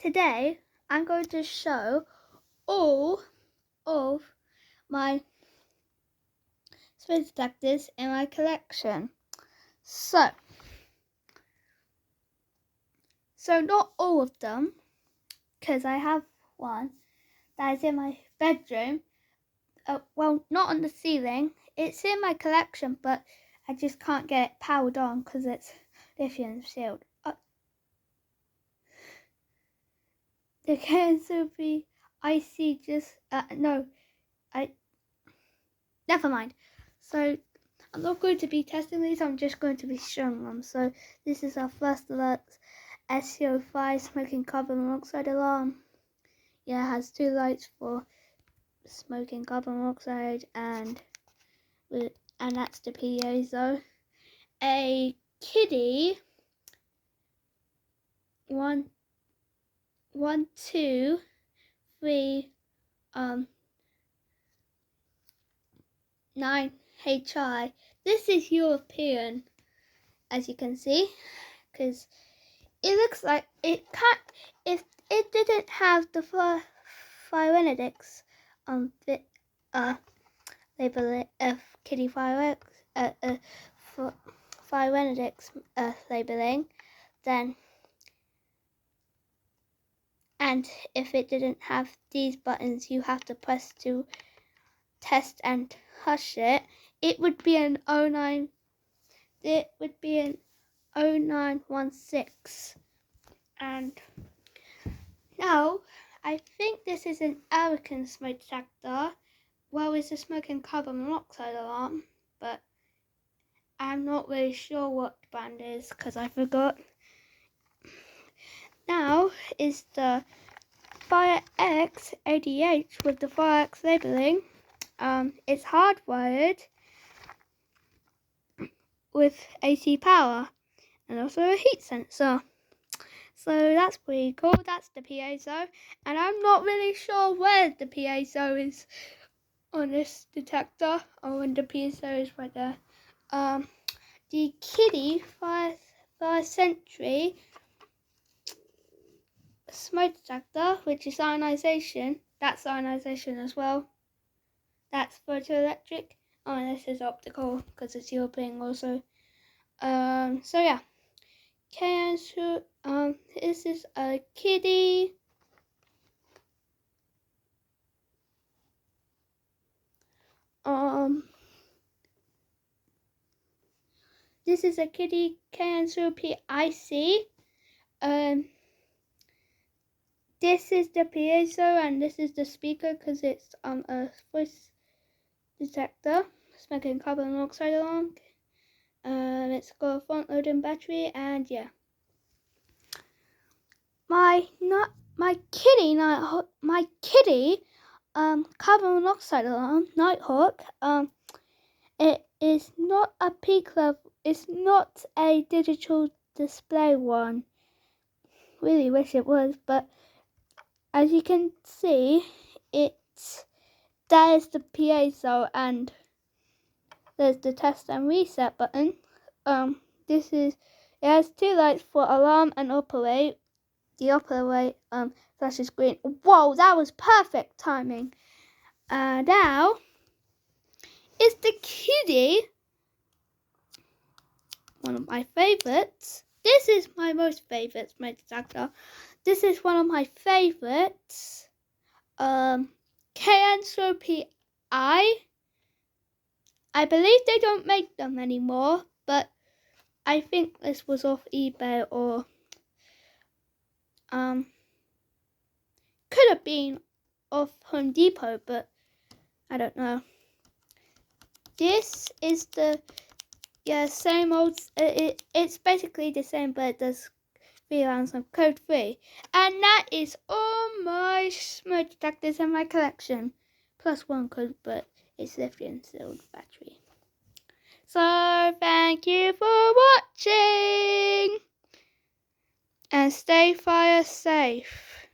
Today I'm going to show all of my smoke detectors in my collection. So not all of them, because I have one that is in my bedroom. Well, not on the ceiling. It's in my collection, but I just can't get it powered on because it's lithium sealed. The KN-SOPI IC never mind. So I'm not going to be testing these, I'm just going to be showing them. So this is our First Alert SCO5 smoking carbon monoxide alarm. Yeah, it has two lights for smoking carbon monoxide and that's the piezo. A kiddie 1, 2, 3 9 HI. This is European, as you can see, because it looks like it can't. If it didn't have the Firenetics label of kiddie fireworks Firenetics labeling, then, and if it didn't have these buttons you have to press to test and hush it, it would be an 0916. And now I think this is an American smoke detector. Well, it's a smoking carbon monoxide alarm, but I'm not really sure what the brand is because I forgot. Now is the FireX ADH with the FireX labeling. It's hardwired with AC power and also a heat sensor. So that's pretty cool. That's the piezo, and I'm not really sure where the piezo is on this detector. Oh, and the piezo is right there. The kiddie 5 century smoke detector, which is ionization. That's ionization as well. That's photoelectric. Oh, and this is optical because it's European also. So yeah. This is a kiddie. This is a kiddie KN-SOPI IC. This is the piezo and this is the speaker because it's a voice detector, smoking carbon monoxide alarm. It's got a front loading battery, and yeah. My kiddie carbon monoxide alarm, Nighthawk. It is not a peak level. It's not a digital display one. Really wish it was, but as you can see, there's the piezo and there's the test and reset button. It has two lights for alarm and operate. The operate flashes green. Whoa, that was perfect timing. Now is the kiddie, one of my favorites. This is my most favorite smoke detector. This is one of my favorites. KN-SOPI. I believe they don't make them anymore, but I think this was off eBay or could have been off Home Depot, but I don't know. This is the same old. It's basically the same, but it does 3 rounds of code 3, and that is all my smoke detectors in my collection, plus one code, but it's lithium sealed battery. So thank you for watching, and stay fire safe.